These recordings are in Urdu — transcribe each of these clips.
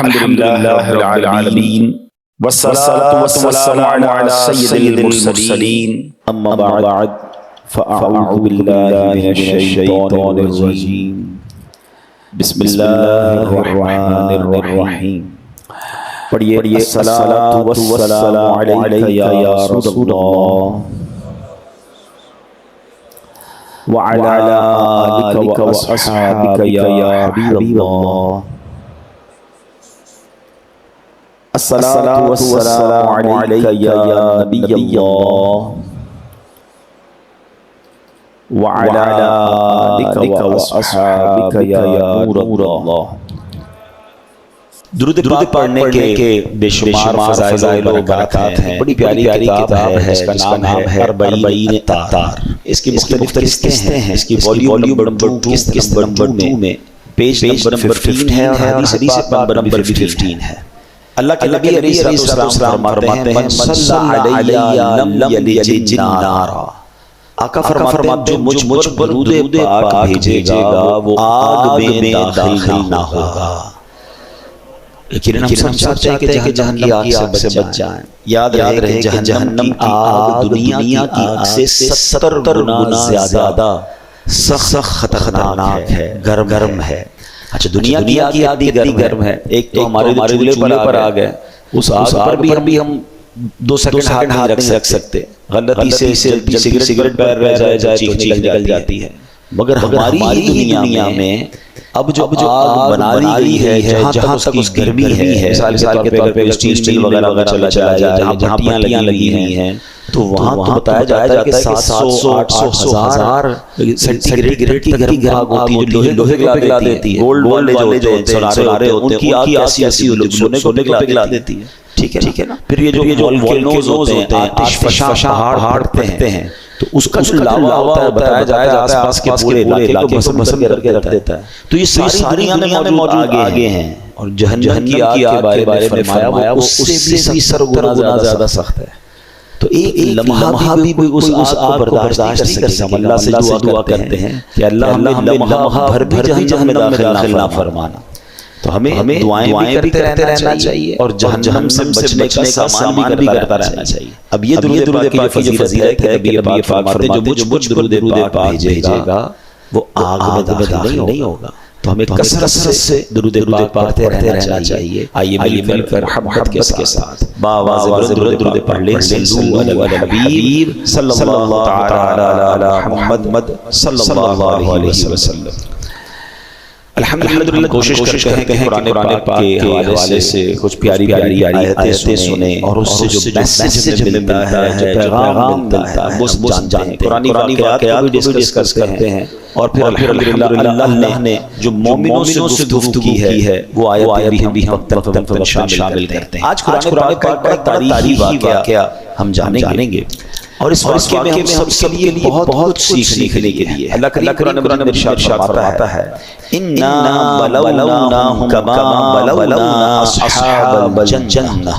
الحمد لله رب العالمين والصلاة والسلام على سيد المرسلين أما بعد فأعوذ بالله من الشيطان الرجيم بسم الله الرحمن الرحيم پڑھیے الصلاة والسلام علیک یا رسول اللہ وعلى آلك وأصحابك يا حبيب الله الصلاة والسلام عليك يا نبي الله وعلى آلك وأصحابك يا نور الله. درود پاک پڑھنے کے بے شمار فضائل و برکات ہیں. بڑی پیاری کتاب ہے، اس کا نام ہے اربعین تاتار. اس کی مختلف قسطیں ہیں. اس کی والیوم نمبر 2 میں پیج نمبر 15 ہے اور حدیث پاک نمبر 15 ہے. اللہ کے نبی علیہ السلام فرماتے ہیں من صلی علی لم یلج النار. آقا فرماتے ہیں جو مجھ پر درود پاک بھیجے گا وہ آگ میں داخل نہ ہوگا. لیکن ہم سب چاہتے ہیں کہ جہنم کی آگ سے بچ جائیں. یاد رہے کہ جہنم کی آگ دنیا کی آگ سے 70 گنا زیادہ سخت خطرناک ہے، گرم ہے. اچھا دنیا کی آگ کتنی گرم ہے. ایک تو ہمارے چولہے پر آگ ہے، اس آگ پر بھی ہم 2 سیکنڈ ہاتھ نہیں رکھ سکتے. غلطی سے سگریٹ پیر رہ جائے چیخ نکل جاتی ہے. مگر ہماری دنیا میں اب جو آگ بنا لی گئی ہے جہاں تک اس گرمی ہے، مثال کے طور پہ اسٹیل وغیرہ چلا جائے جہاں پٹیاں لگی ہوئی ہیں تو وہاں تو بتایا جاتا ہے کہ 700 800 1000 سینٹیگریڈ کی گرم آگ ہوتی ہے جو لوہے کو پگھلا دیتی ہے. گولڈ والے جو ہوتے ہیں سونارے ہوتے ہیں ان کی آگ ایسی سونے کو پگھلا دیتی ہے. ٹھیک ہے نا. پھر یہ جو والکینوز ہوتے ہیں آتش فشاں پہاڑ پڑتے ہیں تو اس کا جو لاوا ہوتا ہے بتایا جائے آس پاس کے پورے علاقے کو بسم کر کے رکھ دیتا ہے. تو یہ ساری دنیا میں موجود آگے ہیں. اور جہنم کی آگ کے بارے میں فرمایا وہ اس سے بھی 100 گنا زیادہ سخت ہے. تو ایک لمحہ بھی کوئی اس آگ کو برداشت نہیں کر سکے. ہم اللہ سے دعا کرتے ہیں کہ اللہ ہمیں لمحہ بھر بھی جہنم میں داخل نہ فرمانا. تو ہمیں دعائیں بھی کرتے رہنا چاہیے اور جہنم سے بچنے کا سامان بھی کرتا رہنا چاہیے. اب یہ درود پاک کی جو فضیلت ہے کہ اللہ پاک فرماتے ہیں جو مجھ پر درود پاک بھیجے گا وہ آگ میں داخل نہیں ہوگا. تو ہمیں کثرت سے درود پاک پڑھتے رہنا چاہیے. آئیے مل کر محبت کے ساتھ باواز درود پڑھ لیں. صلو علی الحبیب صلی اللہ تعالی علی محمد صلی اللہ علیہ وسلم. الحمدللہ کوشش کرتے ہیں قرآن پاک کے حوالے سے کچھ پیاری آیتیں سنیں اور اس سے جو میسیج ملتا ہے جو پیغام ملتا ہے وہ جانتے ہیں. قرآن واقعات بھی ڈسکس کرتے ہیں اور پھر الحمدللہ اللہ نے جو مومنوں سے گفتگو کی ہے وہ آیتیں بھی ہم وقتاً شامل کرتے ہیں. آج قرآن پاک کا بڑا تاریخی واقعہ ہم جانیں گے اور اس واقعے میں ہم سب کے لیے بہت سیکھنے کے لیے اللہ قرآن میں ارشاد فرماتا ہے اِنَّا بَلَوْنَاهُمْ كَمَا بَلَوْنَا أَصْحَابَ الْجَنَّةِ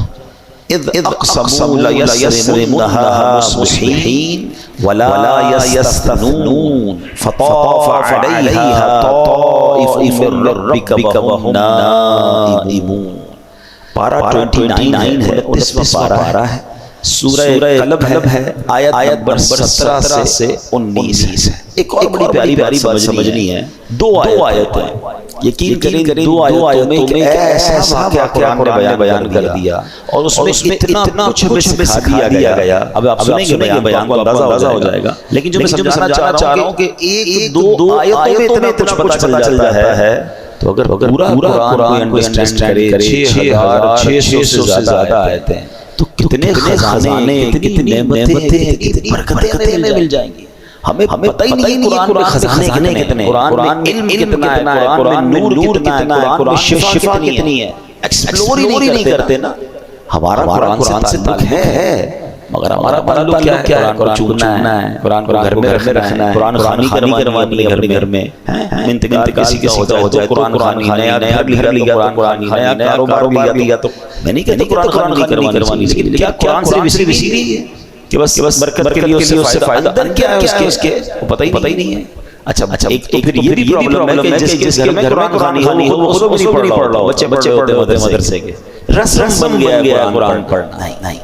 إِذْ أَقْسَمُوا لَيَصْرِمُنَّهَا مُصْبِحِينَ وَلَا يَسْتَثْنُونَ فَطَافَ عَلَيْهَا طَائِفٌ مِّن رَّبِّكَ وَهُمْ نَائِمُونَ. پارہ 29 ہے، 29واں پارہ ہے. سورہ قلب ہے. آیت نمبر 17 سے 19 ہے. ایک اور بڑی پیاری بات سمجھنی ہے. 2 آیتیں یقین کریں 2 آیتوں میں ایک ایسا واقعہ قرآن نے بیان کر دیا اور اس میں اتنا کچھ سکھا دیا گیا. اب آپ سنیں گے بیان کو اندازہ ہو جائے گا. لیکن جو میں سمجھانا چاہ رہا ہوں کہ 1-2 آیتوں میں اتنا کچھ پتہ چل جاتا ہے. تو اگر پورا قرآن کو انڈرسٹینڈ کرے 6600 سے زیادہ آیتیں تو کتنے خزانے کتنی نعمتیں کتنی برکتیں ہمیں مل جائیں گی. ہمیں پتہ ہی نہیں قرآن میں خزانے کتنے، قرآن میں علم کتنا ہے، قرآن میں نور کتنا ہے، قرآن میں شفا کتنی ہے. ایکسپلور ہی نہیں کرتے نا. ہمارا قرآن سے تعلق ہے مگر ہمارا تعلق کیا ہے؟ قرآن کو چوننا ہے، قرآن کو گھر میں رکھنا ہے، قرآن خانی کروانی ہے گھر میں. انتقال کسی کا ہو جائے قرآن خانی نیا گھر لیا قرآن نیا کاروبار لیا تو میں نہیں کہتا قرآن خانی کروانی. لیکن کیا قرآن سے وسیع ہے کہ بس برکت کے لیے اس سے فائدہ کیا ہے اس کے پتہ ہی نہیں ہے. اچھا ایک پھر یہ بھی پرابلم ہے کہ جس گھر میں قرآن خوانی ہو وہ خود بھی نہیں پڑھ رہا ہو، بچے پڑھتے ہوتے مدرسے کے، رسم بن گیا ہے قرآن پڑھنا. نہیں،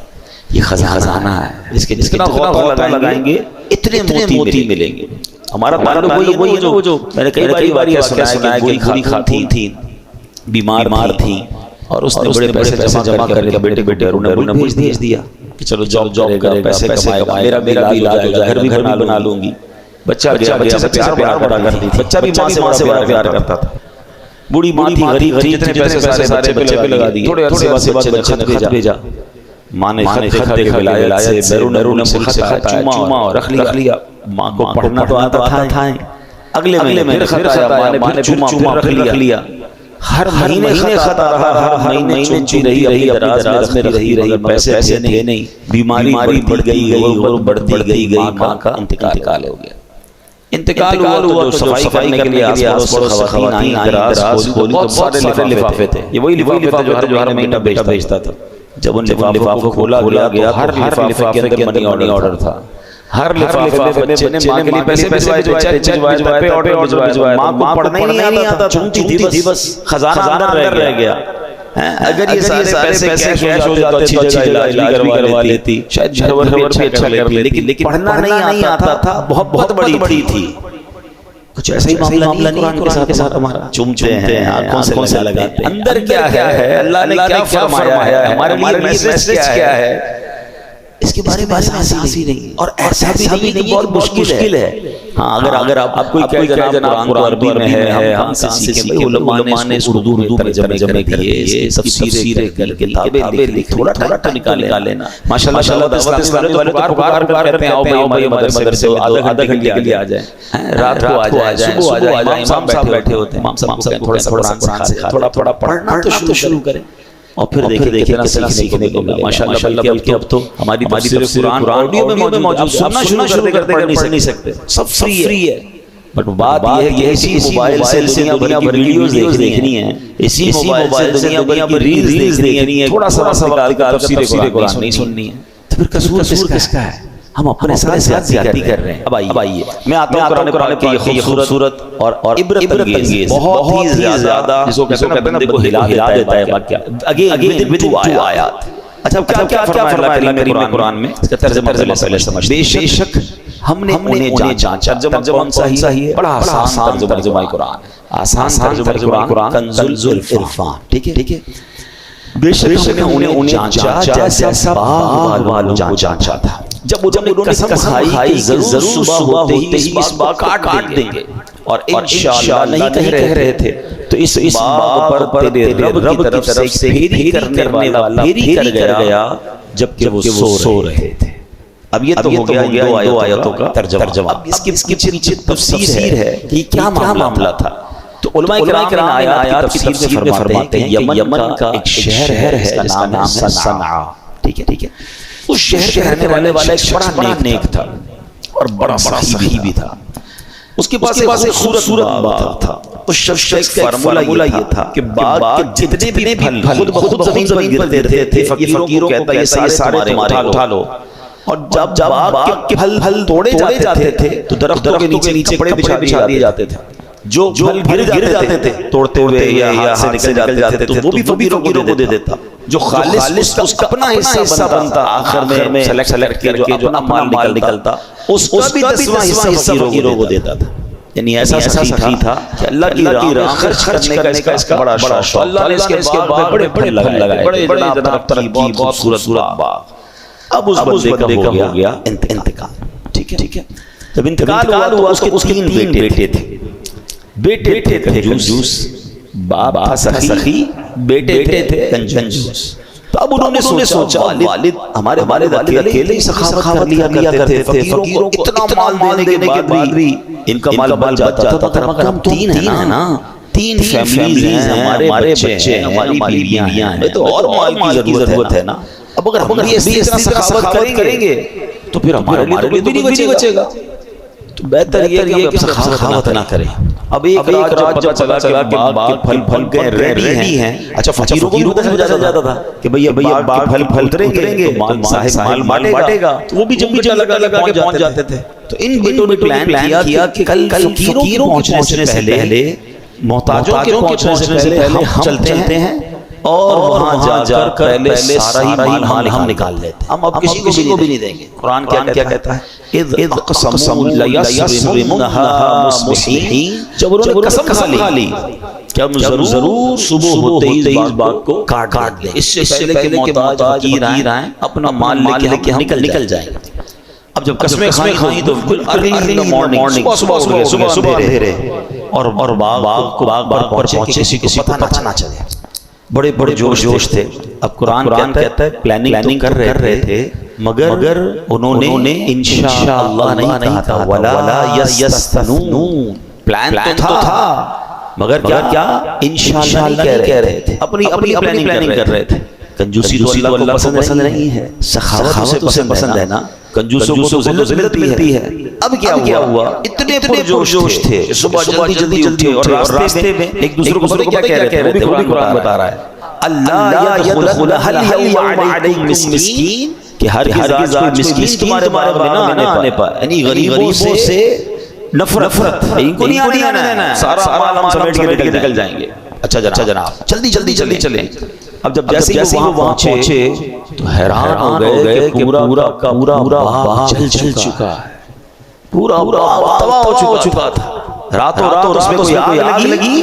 یہ خزانہ ہے، اس کے جتنا غور لگائیں گے اتنے موتی ملیں گے. ہمارا تعلق وہی ہے جو میں نے کئی بار سنا ہے کہ بوڑھی خاتون تھیں، بیمار تھیں، اور اس نے بڑے پیسے جمع کر کے بیٹے انہوں نے بھیج دیا کہ چلو جاب کرے گا، پیسے کمائے گا، میرا بھی علاج ہو جائے گا، گھر بھی بنا لوں گی. بچہ گیا، بچے سے پیار بڑا کرتی تھی، بچہ بھی ماں سے بڑا پیار کرتا تھا. بوڑھی ماں تھی، غریب تھی، جتنے پیسے سارے بچے پہ لگا دیے. تھوڑے عرصے بعد بچے نے خط بھیجا، ماں نے خط دے کے ولایت سے بیرون ملک سے خط چوما اور رکھ لیا. ماں کو پڑھنا تو آتا تھا، اگلے مہینے پھر خط آیا، ماں نے چوما رکھ لیا. ہر مہینے خط آ رہا، ہر مہینے چنتی رہی، دراز میں رہی، پیسے تھے نہیں، بیماری بڑھ گئی، غربت بڑھتی گئی، ماں کا انتقال ہو گیا. انتقال ہوا تو صفائی کرنے کے لیے آس پڑوس سے خواتین آئیں، دراز کھولی تو بہت سارے لفافے تھے. یہ وہی لفافے جو ہر مہینہ بیچتا تھا. جب ان لفافوں کو کھولا گیا ہر لفافے کے اندر منی آرڈر تھا. ہر لفافے میں بچے نے ماں کے لیے پیسے بھجوائے، ماں کو پڑھنا ہی نہیں آتا، چنتی تھی بس، خزانہ اندر رہ گیا. اگر یہ سارے پیسے کیش ہو جاتے تو اچھی جگہ علاج بھی کروا لیتی، شاید گھر بھی اچھا کر لیتی، لیکن پڑھنا نہیں آتا تھا. بہت بڑی تھی. کچھ ایسا ہی معاملہ نہیں قرآن کے ساتھ ہمارا. چومتے ہیں، آنکھوں سے لگاتے ہیں. اندر کیا ہے، اللہ نے کیا فرمایا ہے، ہمارے لیے میسج کیا ہے، اس کے بارے میں احساس ہی نہیں. اور ایسا بھی نہیں کہ بہت مشکل ہے. ہاں اگر آپ کوئی کہے جناب قرآن عربی میں ہے، ہم سے سیکھیں. علماء نے اس اردو میں ترجمے کیے، یہ تفسیریں کتابیں لکھی، تھوڑا تو نکال لینا. ماشاءاللہ دعوت اسلامی والے تو پکار کرتے ہیں، آؤ بھائی مدرسے میں آدھا گھنٹے کے لیے آ جائیں، رات کو آ جائیں، صبح آ جائیں. امام صاحب بیٹھے ہوتے ہیں، امام صاحب تھوڑا سا قرآن سکھا، تھوڑا پڑھنا تو شروع کریں. اور پھر دیکھیں کتنا سیکھنے کو ملا. ماشاءاللہ بلکہ اب تو ہماری تفسیر قرآن آڈیو میں موجود، سننا شروع کرتے پڑھ نہیں سکتے، سب فری ہے. بٹ بات یہ ہے کہ اسی موبائل سے دنیا بھر کی ویڈیوز دیکھنی ہے، اسی موبائل سے دنیا بھر کی ریلز دیکھنی ہے، تھوڑا سا نکال کر تفسیر قرآن نہیں سننی ہے. تو پھر قصور کس کا ہے؟ ہم اپنے ساتھ زیادتی کر رہے ہیں. اب آئیے میں آتا ہوں قرآن کے یہ خوبصورت اور عبرت انگیز بہت ہی زیادہ جس کو کہتے ہیں بندے کو ہلا دیتا ہے واقعہ. اگین ود 2 آیات. اچھا کیا فرمایا اللہ کریم نے قرآن میں؟ اس کا ترجمہ پہلے سمجھتے ہیں. بے شک ہم نے انہیں جانچا. ترجمہ کون سا ہے؟ بڑا آسان ترجمہ قرآن، آسان ترجمہ قرآن، کنز العرفان. ٹھیک ہے. بے شک ہم نے انہیں جانچا جیسا باغ والوں کو جانچا تھا. جب انہوں نے قسم کھائی کہ ضرور صبح ہوتے ہی اس باغ کاٹ دیں گے، اور انشاءاللہ نہیں کہہ رہے تھے، تو اس باغ پر تیرے رب کی طرف سے پھیری کرنے والا پھیری کر گیا جبکہ وہ سو رہے تھے. اب یہ تو ہو گیا 2 آیتوں کا ترجمہ. اب اس کے پیچھے تفسیر ہے کہ کیا معاملہ تھا. تو علماء کرام آیات کی تفسیر میں فرماتے ہیں یمن کا ایک شہر ہے جس کا نام ہے صنعاء. ٹھیک ہے. اس شہر کے رہنے والا ایک بڑا نیک تھا اور بڑا سخی بھی تھا. اس کے پاس ایک خوبصورت باغ تھا. اس شخص کا فارمولا یہ تھا کہ باغ کے جتنے بھی پھل خود بخود زمین پر گرتے تھے، فقیروں کو کہتا ہے یہ سارے تمہارے اٹھا لو. اور جب باغ کے پھل توڑے جاتے تھے تو درختوں کے نیچے کپڑے بچھا دیے جاتے تھے. جو پھل گر جاتے تھے توڑتے ہوئے یا ہاتھ سے نکل جاتے تھے تو وہ بھی فقیروں کو دے دیتا. جو خالص اس کا اپنا حصہ بنتا آخر میں سلیکٹ کر کے جو اپنا مال نکلتا، اس کا بھی 10واں حصہ فقیروں کو دیتا تھا. یعنی ایسا سخی تھا کہ اللہ کی راہ خرچ کرنے کا اس کا بڑا شوق. اللہ نے اس کے باغ بڑے پھل لگائے، بڑے جناب ترقی بہت خوبصورت باغ. اب اس بندے کا ہو گیا انتقال. ٹھیک ہے. جب انتقال ہوا اس کے 3 بیٹے تھے. بیٹے تھے کنجوس، باپ تھا سخی، بیٹے تھے کنجوس. تو اب انہوں نے سوچا والد ہمارے والد اکیلے ہی سخاوت کر لیا کرتے تھے، فقیروں کو اتنا مال دینے کے بعد بھی ان کا مال بچ جاتا تھا. ہم 3 ہیں نا، 3 فیملیز ہیں، ہمارے بچے ہیں، ہماری بیویاں ہیں، تو اور مال کی ضرورت ہے نا. اب اگر ہم اس طرح سخاوت کریں گے تو پھر ہمارے لیے تو نہیں بچے گا. تو بہتر یہ کہ ہم سخاوت نہ کریں. اب ایک رات پتہ چلا کہ باغ کے پھل گئے ریڈی ہیں. اچھا فقیروں کو بھی پتہ چل جاتا تھا کہ بھئی باغ کے پھل اتریں گے تو صاحب مال بانٹے گا, تو وہ بھی جب لگا کے پہنچ جاتے تھے. تو ان بیٹوں نے پلان کیا کہ کل فقیروں کے پہنچنے سے پہلے, محتاجوں کے پہنچنے سے پہلے ہم چلتے ہیں اور وہاں جا کر پہلے سارا ہی مال ہم نکال لیتے ہیں, ہم اب کسی کو بھی نہیں دیں گے. قرآن کیا کہتا ہے, اذ اقسموا لیصرمنها مصبحین, جب انہوں نے قسم کھا لی کہ ہم ضرور صبح ہوتے ہی اس باغ کو کاٹ دیں, اس سے پہلے کہ محتاج فقیر آئیں اپنا مال لے کے ہم نکل جائیں. اب جب قسمیں کھائیں تو ارلی مارننگ, صبح اندھیرے, اور باغ پر پہنچے, کسی کو پتہ نہ چلے. بڑے جوش تھے. اب قرآن کہتا ہے پلاننگ کر رہے تھے, مگر انہوں نے انشاءاللہ نہیں کہا تھا, ولا یستثنون. پلان تو تھا مگر کیا انشاءاللہ نہیں کہہ رہے تھے, اپنی پلاننگ کر رہے تھے. کنجوسی تو اللہ پسند نہیں ہے, سخاوت اسے پسند ہے نا. کنجوسوں کو ذلت ملتی ہے. اب کیا ہوا, اتنے پرجوش تھے, صبح جلدی اٹھے اور راستے میں ایک دوسرے کو کیا کہہ رہے تھے, وہ بھی قرآن بتا رہا ہے, اللہ يدخلها اليوم علیکم مسکین, کہ ہرگز کوئی مسکین تمہارے بارے میں نہ آنے پائے. یعنی غریبوں سے نفرت, ان کو نہیں آنے دینا, سارا مال ہم سمیٹ کے نکل جائیں گے. اچھا جناب جلدی چلیں. اب جب جیسے ہی وہاں پہنچے تو حیران ہو گئے کہ پورا باغ جل چکا ہے, پورا تباہ ہو چکا تھا. راتوں اس میں کوئی آگ لگی.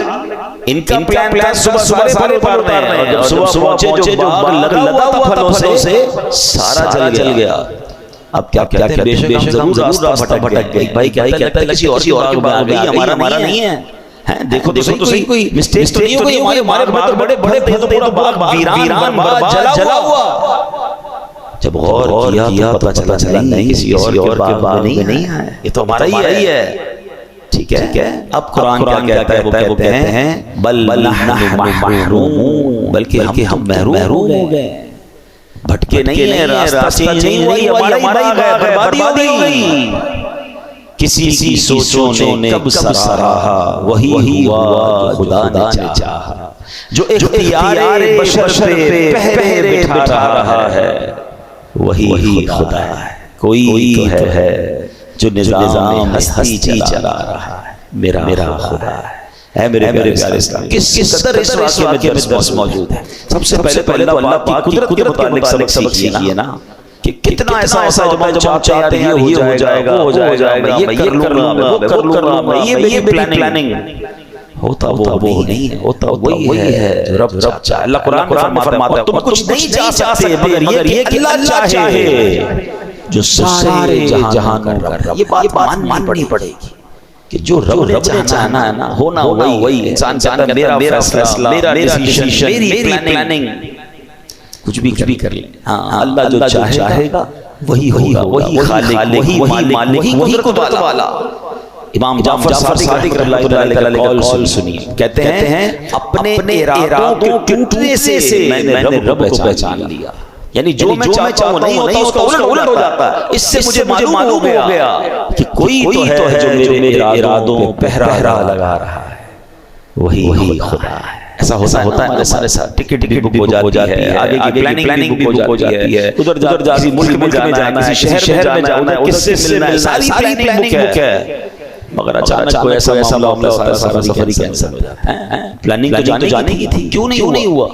ان کا پلان صبح سارے پھل اتارنے ہیں, اور جب صبح پہنچے جو باغ لگا ہوا پھلوں سے سارا جل گیا. اب کیا کہتے ہیں, بے شک ہم ضرور راستہ بھٹک گئے. بھائی کہتا ہے کسی اور کی باغ میں گئی, ہمارا نہیں ہے. دیکھو تو صحیح کوئی مسٹیک تو نہیں ہوئی, ہمارے باغ بڑے تھے تو پورا باغ ویران جلا ہوا. جب غور کیا پتہ چلا نہیں, کسی اور کے باغ میں نہیں ہے, یہ تو ہمارا ہی ہے. ٹھیک ہے. اب قرآن کیا کہتا ہے, وہ کہتے ہیں بل نحن محرومون, بلکہ ہم محروم ہو گئے. بھٹکے نہیں ہیں, راستہ چینج نہیں ہوا, ہمارا ہی باغ ہے, بربادی ہو گئی. کسی سوچوں نے کب سراہا, وہی ہوا جو خدا نے چاہا. جو اختیار بشر پہ پہرے بٹھا رہا ہے وہی خدا ہے. کوئی تو ہے جو نظام ہستی چلا رہا ہے, میرا خدا ہے. میرے پیارے اسلام, کس قدر اس واقعے میں درس موجود ہے. سب سے پہلے اللہ پاک کی قدرت کے متعلق سبق سیکھیے نا, کہ کتنا ایسا ہوتا ہے جب آپ چاہتے ہیں یہ ہو جائے گا, وہ ہو جائے گا, یہ کر لوں گا, وہ کر لوں گا, یہ میری پلاننگ. ہوتا وہ نہیں ہے, ہوتا وہی ہے جو رب چاہے. اللہ قرآن فرماتا ہے تم کچھ نہیں چاہ سکتے مگر یہ کہ اللہ چاہے جو سارے جہان کر رہا ہے. یہ بات ماننی پڑے گی کہ جو رب نے چاہنا ہے نا, ہونا وہی ہے. انسان چاہتا ہے میرا فیصلہ, میرا ڈیسیژن, میری پلاننگ, کچھ بھی کر لیں. ہاں, اللہ جو چاہے گا وہی ہوگا, وہی خالق, وہی مالک, وہی قدرت والا. امام جعفر صادق رضی اللہ عنہ کا قول سنیے, کہتے ہیں اپنے ارادوں کے ٹوٹنے سے میں نے رب کو پہچان لیا. یعنی جو میں چاہتا ہوں نہیں ہوتا, اس کا الٹ ہو جاتا ہے. اس سے مجھے معلوم ہو گیا کہ کوئی تو ہے جو میرے ارادوں پہ پہرا لگا رہا ہے, وہی خدا ہے. ایسا ہوتا ہے ہمارے ساتھ, ٹکٹ بک ہو جاتی ہے, آگے کی پلاننگ بھی بک ہو جاتی ہے, ادھر کسی ملک میں جانا ہے, کسی شہر میں جانا ہے, کس سے ملنا ہے, ساری پلاننگ بک ہے. مگر اچانک کوئی ایسا معاملہ ہوتا ہے, سارا سفر ہی کینسل ہو جاتا ہے. پلاننگ تو جانے کی تھی, کیوں نہیں ہوا.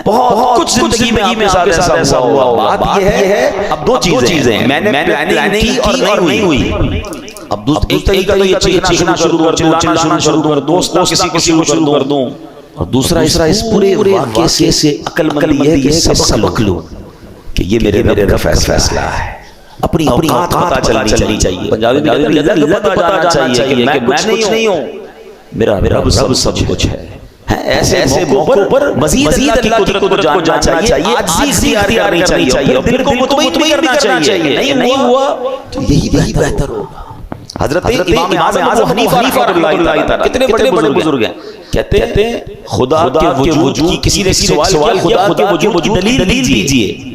بہت کچھ زندگی میں آپ کے ساتھ ایسا ہوا. بات یہ ہے, اب دو چیزیں ہیں, میں نے پلاننگ کی اور نہیں ہوئی. اب ایک طریقہ تو یہ چیخنا شروع کر دوں, چلانا شروع کر دوں, کسی کو شروع کر دوں, اور دوسرا اس پورے واقعے سے عقل مند یہ ہے کہ سبق لوں کہ یہ میرے رب کا فیصلہ ہے. اپنی اوقات پتہ چلنی چاہیے. پنجابی میں لذت پتہ جانا چاہیے کہ میں کچھ نہیں ہوں, میرا رب سب کچھ ہے. ایسے موقعوں پر مزید اللہ کی قدرت کو جاننا چاہیے, عاجزی اختیار کرنی چاہیے, اور دل کو مطمئن بھی کرنا چاہیے. نہیں ہوا تو یہی بہتر ہوگا. حضرت امام اعظم حنیفہ رحمۃ اللہ تعالی کتنے بڑے بزرگ ہیں, کہتے ہیں خدا کے وجود کی کسی نے سوال کیا, خدا کے وجود کی دلیل دیجیے,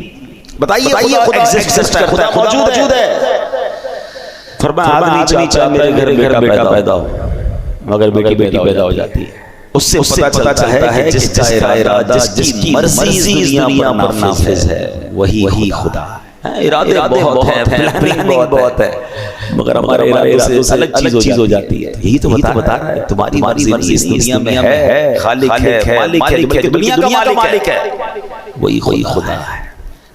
بتائیے خدا ایگزسٹ ہے, خدا موجود ہے. فرمایا آدمی چاہتا ہے میرے گھر بیٹا پیدا ہو, مگر بیٹی پیدا ہو جاتی ہے، اس سے پتہ چلتا ہے کہ جس کا ارادہ جس کی مرضی دنیا پر نافذ ہے وہی خدا ہے۔ ارادے بہت ہیں، پلاننگ بہت ہے، مگر ہمارے ارادے سے الگ چیز ہو جاتی ہے۔ یہی تو بتا رہا ہے تمہاری مرضی اس دنیا میں ہے، خالق ہے، مالک ہے، بلکہ دنیا کا مالک ہے، وہی خدا ہے۔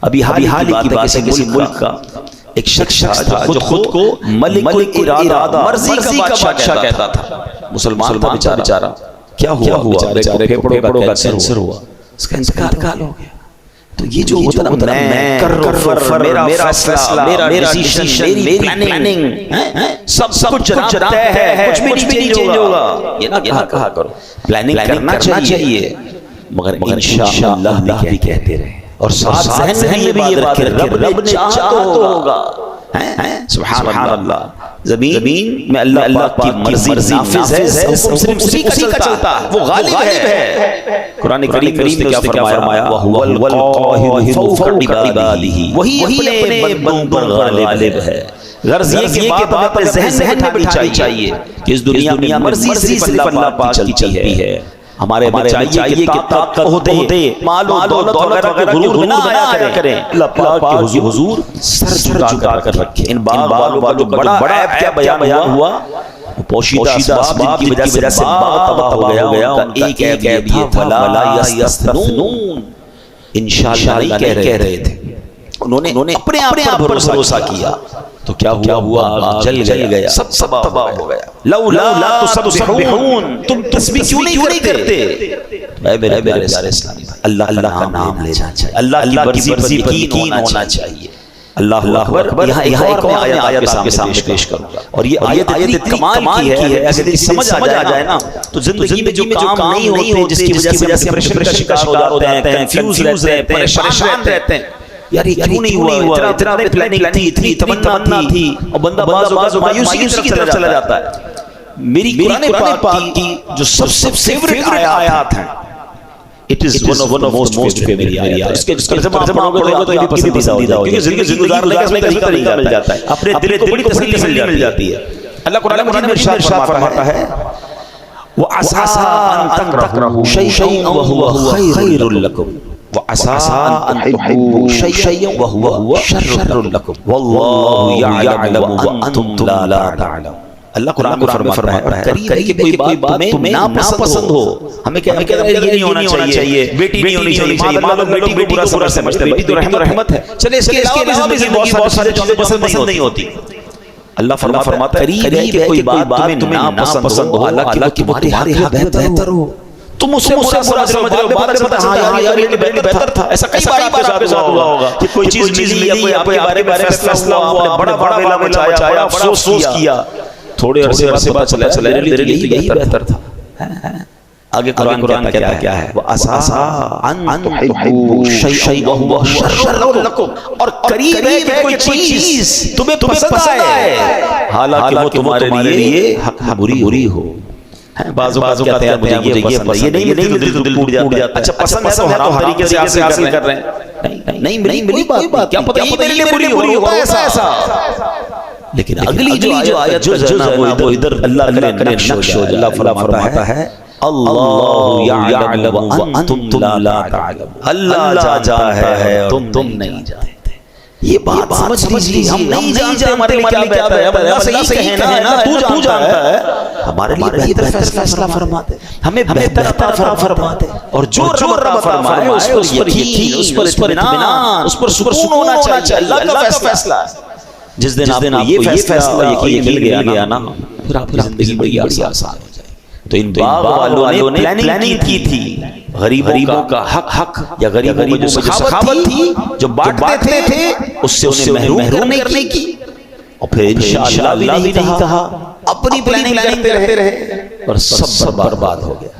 ابھی حال کی بات ہے، کسی ملک کا ایک شخص تھا جو خود کو ملک الارادہ، مرضی کا بادشاہ کہتا تھا، مسلمان تھا بیچارہ۔ کیا ہوا؟ بیچارے پھیپھڑوں کا کینسر ہوا، اس کا انتقال ہو گیا۔ تو یہ جو ہوتا ہے میں کر میرا فیصلہ، میرا ڈیسیژن، میری پلاننگ، سب کچھ جناب ہے، کچھ بھی نہیں چینج ہوگا، یہ نہ کہا کرو۔ پلاننگ کرنا چاہیے، مگر انشاءاللہ بھی کہتے رہے، اور ساتھ ذہن میں یہ بات رکھے رب نے چاہا تو ہوگا۔ سبحان اللہ، زمین میں اللہ کی مرضی نافذ ہے، صرف اسی کا چلتا ہے، وہ غالب ہے۔ قرآن کریم میں کیا فرمایا؟ وَهُوَ الْقَاهِرُ فَوْقَ عِبَادِهِ، وہی اپنے بندوں پر غالب ہے۔ غرض یہ کہ بات اپنے ذہن میں بٹھانی چاہیے کہ اس دنیا میں مرضی صرف اللہ پاک کی چلتی ہے۔ ہمارے چاہیے کہ طاقت عہدے مال و دولت وغیرہ کے غرور نہ آیا کریں، اللہ پاک کے حضور سر جھکا کر رکھیں۔ ان باغ والوں کا جو بڑا عیب کیا بیان ہوا، پوشیدہ اسباب کی وجہ سے باغ تباہ ہو گیا، ان کا ایک عیب یہ تھا لا یستثنون، انشاءاللہ نہیں کہہ رہے تھے، انہوں نے اپنے آپ پر بھروسہ کیا، تو کیا ہوا؟ جل گیا، سب تباہ ہو گیا۔ لولا تسبحون، تم تسبیح کیوں نہیں کرتے؟ اے میرے پیارے اسلامی بھائی، اللہ کا نام لینا چاہیے، اللہ کی مرضی پر یقین ہونا چاہیے۔ اللہ اکبر۔ یہاں ایک اور آیت آپ کے سامنے پیش کروں گا، اور یہ آیت اتنی کمال کی ہے، اگر یہ سمجھ آ جائے نا تو زندگی میں جو کام نہیں ہو، جس کی وجہ سے ہم ڈپریشن کا شکار ہو جاتے ہیں، کنفیوز رہتے ہیں، پریشان رہتے ہیں، یار یہ کیوں نہیں ہوا، اتنا پلاننگ تھی، اتنی تمنا تھی، اور بندہ بعض مایوسی کی طرف چلا جاتا ہے۔ میری قرآن پاک کی جو سب سے فیوریٹ آیات ہیں، it is one of most favorite آیات، اس کے ترجمہ آپ پڑھو گے تو یہ بھی پسندیدہ ہو جائے گا، کیونکہ زندگی گزارنے کا اس میں طریقہ مل جاتا ہے، اپنے دل کو بڑی تسلی مل جاتی ہے۔ اللہ قرآن مجید میں ارشاد فرماتا ہے وَعَسَىٰ أَن تَكْرَهُوا شَيْئًا وَهُوَ خَيْرٌ لَكُمْ وَعَسَىٰ أَن تُحِبُّوا شَيْئًا وَهُوَ شَرٌّ لَكُمْ وَاللَّهُ يَعْلَمُ وَأَنْتُمْ لَا تَعْلَمُونَ۔ اللہ قرآن میں فرماتا ہے قریب ہے کہ کوئی بات تمہیں ناپسند ہو، ہمیں کہتے ہیں یہ نہیں ہونا چاہیے، بیٹی نہیں ہونی چاہیے، ماں باپ بیٹی کو برا سمجھتے ہیں، بیٹی تو رحمت ہے، چلے اس کے علاوہ بھی بہت ساری چیزیں پسند نہیں ہوتی۔ اللہ فرماتا ہے قریب ہے کہ کوئی بات تمہیں ناپسند ہو، حالانکہ وہ تمہارے ہاں بہتر ہو، تم اسے برا سمجھ رہے ہو، بعد میں پتہ چلتا ہے یار یہ بہتر تھا۔ ایسا کئی بار آپ کے ساتھ ہوا ہوگا کہ کوئی چیز ملی یا کوئی آپ کے بارے میں فیصلہ ہوا، بڑا ویلا مچایا، بڑا افسوس کیا، تھوڑے عرصے بعد چلا یہی بہتر تھا۔ آگے قرآن کہتا ہے وَعَسَىٰ أَن تُحِبُّوا شَيْئًا وَهُوَ شَرٌّ لَكُمْ، اور قریب ہے کہ کوئی چیز تمہیں پسند آئے حالانکہ وہ تمہارے لیے بری ہو۔ بعضوں کہتے ہیں مجھے یہ پسند ہے، یہ نہیں ملتی تو دل ٹوٹ جاتا ہے، اچھا پسند ہے تو حرام طریقے سے حاصل کر رہے ہیں، نہیں ملی بات، کیا پتہ یہ میرے لیے بری ہو، ایسا۔ لیکن اگلی جو آیت جو ہے نا وہ ادھر اللہ کرے نقش ہو جائے۔ اللہ فرماتا ہے اللہ یعلم وانتم لا تعلمون، اللہ جانتا ہے اور تم نہیں جانتے۔ یہ بات سمجھ لیجیے، ہم نہیں جانتے ہمارے لیے کیا بہتر ہے، اللہ صحیح کہنا ہے نا، تو جانتا ہے، ہمارے لیے بہتر فیصلہ فرما دے، ہمیں بہتر عطا فرما دے، اور جو رب فرمائے اس پر یقین، اس پر اطمینان، اس پر سکون ہونا چاہیے، اللہ کا فیصلہ ہے۔ جس دن آپ کو یہ فیصلہ یقین مل گیا نا، پھر آپ کی زندگی بڑی آسان ہو جائے گی۔ تو ان باغ والوں نے پلاننگ کی تھی، غریبوں کا حق یا غریبوں میں جو سخاوت تھی، جو بانٹتے تھے، اس سے انہیں محروم کرنے کی، اور پھر انشاءاللہ اللہ بھی نہیں کہا، اپنی پلاننگ کرتے رہے اور سب برباد ہو گیا۔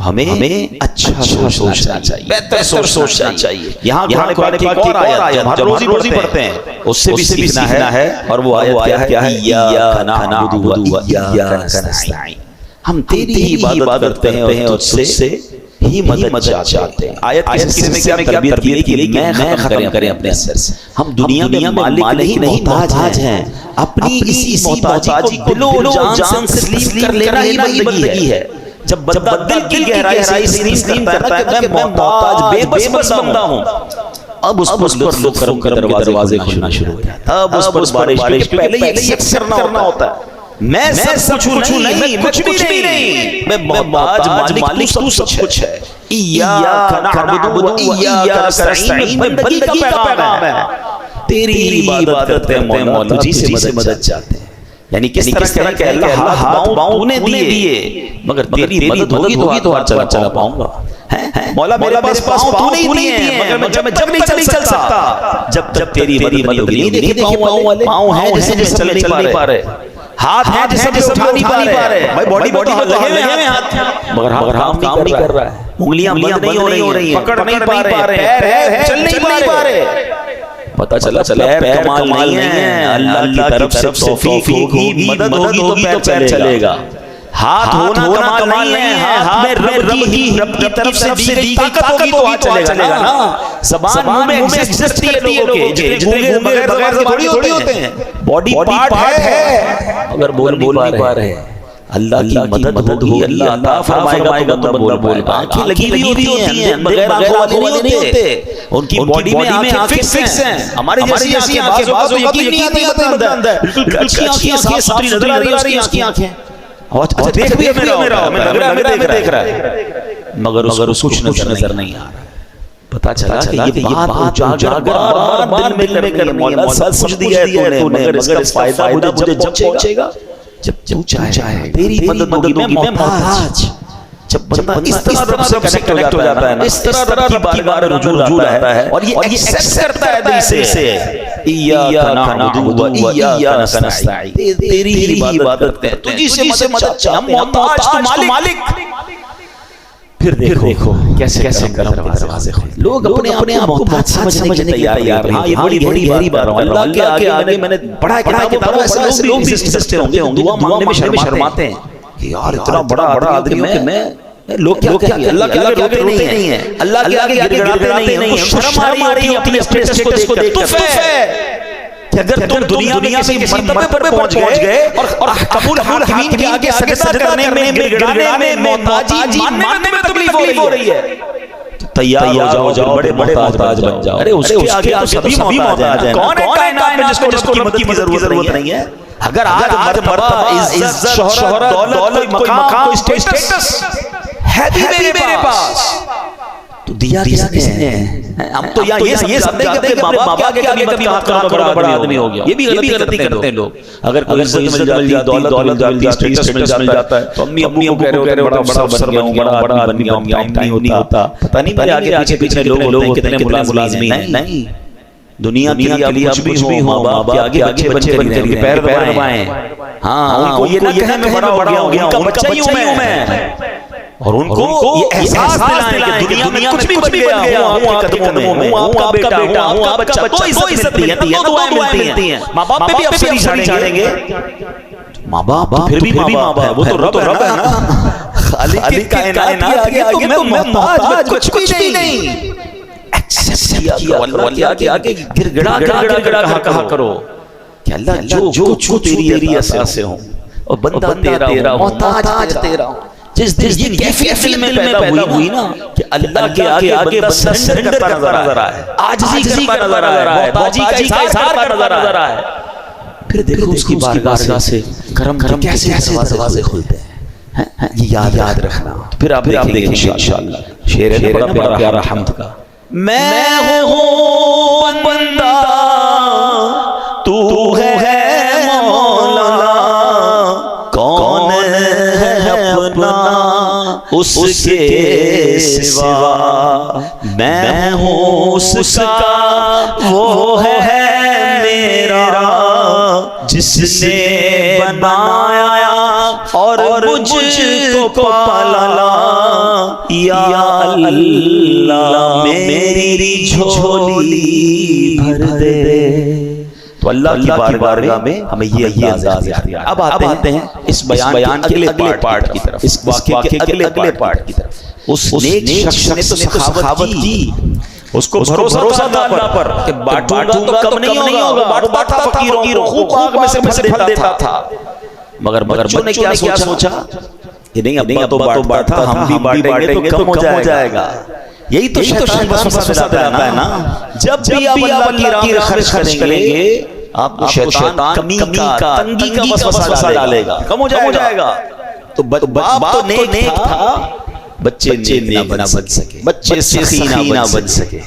ہمیں اچھا سوچنا چاہیے، بہتر سوچنا چاہیے۔ یہاں قرآن پاک کی اور آیت ہم روزی پڑھتے ہیں، اس سے بھی سیکھنا ہے، اور وہ آیت کیا ہے؟ ایاک نعبد و ایاک نستعین، ہم تیری ہی عبادت کرتے ہیں اور تجھ سے ہی مدد چاہتے ہیں. آیت کے سلسلے میں کیا تربیت کی کہ میں ختم کریں اپنے اندر سے. ہم دنیا میں مالک نہیں محتاج ہیں. اپنی اسی محتاجی کو دل و جان سے تسلیم کر لینا ہی بندگی ہے. جب بندہ دل کی گہرائی سے تسلیم کرتا ہے کہ میں محتاج بے بس بندہ ہوں, اب اس پر لطف کرم کے دروازے کھلنا شروع ہو جاتے ہیں. اب اس پر بارش پہلے ہی ایکسپٹ کرنا ہوتا ہے. میں سب کچھ نہیں, میں کچھ بھی نہیں, میں محتاج مالک تو سب کچھ ہے. ایاک نعبد و ایاک نستعین بندگی کا پیغام ہے. تیری عبادت کرتے ہیں مولا, تجھی سے مدد چاہتے ہیں. یعنی کس طرح کہ اللہ ہاتھ باؤں نے دیے, مگر تیری مدد ہوگی تو ہاتھ چلا پاؤں گا. مولا میرے پاس پاؤں نہیں دیے ہیں, مگر میں جب نہیں چل سکتا جب تیری مدد نہیں. دیکھیں پاؤں والے, پاؤں ہیں جسے چل نہیں پا رہے, ہاتھ ہیں جسے اٹھا نہیں پا رہے, بھائی باڈی میں تو لگے ہوئے ہیں ہاتھ, مگر ہاتھ کام نہیں کر رہا ہے. انگلیاں بند نہیں ہو رہی ہیں, پکڑ نہیں پا رہے, پیر ہے چل نہیں پا رہے. پتہ چلا پیر کمال نہیں ہے, اللہ کی طرف سے توفیق ہوگی, مدد ہوگی تو پیر چلے گا. ہاتھ ہونا کمال نہیں ہے, ہاتھ میں رب کی طرف سے دی گئی طاقت ہوگی تو ہاتھ چلے گا نا. زبان منہ میں ایگزسٹ کرتی ہے لوگوں کے, جتنے بغیر تھوڑی ہوتے ہیں. باڈی پارٹ ہے اگر بول نہیں پا رہے. اللہ کی مدد ہوگی, اللہ عطا فرمائے گا تو بندہ بول پائے گا. آنکھیں لگی ہوئی ہوتی ہیں, بغیر آنکھوں والے نہیں ہوتے. ان کی باڈی میں آنکھیں فکس ہیں. ہمارے جیسی آنکھیں بعض اوقات یقین نہیں آتا اندر, بالکل اچھی آنکھیں صاف ستھری نظر آ رہی ہیں اس کی آنکھیں. اچھا دیکھ بھی میرا دیکھ رہا ہے, مگر اس کچھ نظر نہیں آ رہا. پتا چلا کہ یہ بات اجاگر بار دل میں کرنی ہے. مولا سب کچھ دیا ہے تو نے, مگر اس کا فائدہ مجھے جب پہنچے گا جب تو چاہے تیری مدد ہوگی, میں محتاج. جب بندہ اس طرح رب سے کنیکٹ ہو جاتا ہے نا, اس طرح رب کی بارگاہ میں رجوع آتا ہے اور یہ ایکسپٹ کرتا ہے دل سے, ایاک نعبد و ایاک نستعین, تیری ہی عبادت کرتے ہیں, تجھی سے مدد چاہتے ہیں, محتاج تو مالک. پھر دیکھو کیسے دروازے کھولے. لوگ اپنے آپ کو محتاج سمجھنے کے تیار ہیں. ہاں یہ بڑی گہری بات ہے. اللہ کے آگے میں نے پڑھا کتابوں ایسے لوگ بھی سستے ہوں گے, دعا مانگنے میں شرماتے ہیں کہ یار اتنا بڑا آدمی ہوں کہ میں, لوگ کیا اللہ کے آگے روتے نہیں ہیں, اللہ کے آگے گڑگڑاتے نہیں ہیں. شرم آ رہی ہوتی ہے اسٹیٹس کو دیکھ کر کہ اگر تم دنیا میں کسی مرتبے پر پہنچ گئے اور قبول حاکمین کے آگے سجدہ کرنے میں, گڑگڑانے میں, محتاجی ماننے میں تکلیف ہو رہی ہے, تیار ہو جاؤ, بڑے محتاج بن جاؤ. ارے اس کے آگے تو سبھی محتاج ہیں. کون ہے کائنات میں جس کو مدد کی ضرورت نہیں ہے؟ اگر آج مرتبہ, عزت, شہرت, دولت, کوئی مقام, کوئی اسٹیٹس ہے بھی میرے پاس تو دیا کس نے؟ ہم تو یہ سب کہتے ہیں کہ باپ کے آگے کبھی بڑا آدمی ہو گیا. یہ بھی غلطی کرتے ہیں لوگ. اگر کوئی عزت مل جاتی ہے, دولت مل جاتی ہے, اسٹیٹس مل جاتا ہے تو امی ابو کہہ رہے ہو بڑا افسر بن گیا, بڑا آدمی بن گیا. نہیں ہوتا. پتہ نہیں میرے آگے پیچھے لوگ کتنے ملازمین ہیں. نہیں, دنیا کے لیے کچھ بھی ہو, ماں باپ کے آگے بچے بن کر پیر دبائیں. ہاں ان کو یہ نہ کہنا میں بڑا ہو گیا, ان کا بچہ ہی ہوں میں, اور ان کو یہ احساس دلائیں کہ دنیا میں کچھ بھی بن گیا ہوں آپ کے قدموں میں, ہوں آپ کا بیٹا, ہوں آپ کا بچہ, تو عزت ملتی ہے, تو دعائیں ملتی ہیں. ماں باپ پہ بھی افسری چھاڑیں گے. ماں باپ پھر بھی ماں باپ ہے, وہ تو رب ہے نا, خالق کائنات کے آگے تو میں محتاج کچھ بھی نہیں. ایکسپٹ کیا اللہ کے آگے گڑگڑا کہا کرو کہ اللہ جو تیری عطا سے ہوں, اور بندہ تیرا ہوں, محتاج تیرا ہوں. جس یہ کیفیت دل میں پیدا ہوئی نا کہ اللہ کے آگے بندہ سرنڈر کرتا نظر آئے, عاجزی کرتا نظر آئے, محتاجی کا اظہار کرتا نظر آئے, پھر دیکھو اس کی بارگاہ سے کرم کیسے دروازے کھلتے ہیں. یہ یاد رکھنا. پھر آپ دیکھیں انشاءاللہ شعر ہے بڑا پیارا حمد کا. میں ہوں بندہ, تو ہے مولا, کون ہے اپنا اس کے سوا, میں ہوں اس کا, وہ ہے میرا جس نے بنایا اور مجھ کو پالا. یا اللہ میری جھولی بھر دے. تو اللہ کی بارگاہ میں ہمیں یہ انداز اختیار. اب آتے ہیں اس بیان کے اگلے پارٹ کی طرف, اس واقعے کے اگلے پارٹ کی طرف. اس نیک شخص نے تو سخاوت کی، اس کو بھروسہ تھا اللہ پر کہ بانٹوں گا تو کم نہیں ہوگا، بانٹتا تھا فقیروں کو، خوب باغ میں سے پھل دیتا تھا۔ مگر بچوں نے کیا سوچا کہ نہیں ابا تو بانٹتا، ہم بھی بانٹیں گے تو کم ہو جائے گا۔ یہی تو شیطان وسوسہ ڈالتا ہے نا، جب بھی آپ اللہ کی راہ خرچ کریں گے آپ کو شیطان کمی کا تنگی کا وسوسہ ڈالے گا، کم ہو جائے گا۔ تو باپ تو نیک تھا، بچے نیک نہ بن سکے، بچے سخی نہ بن سکے۔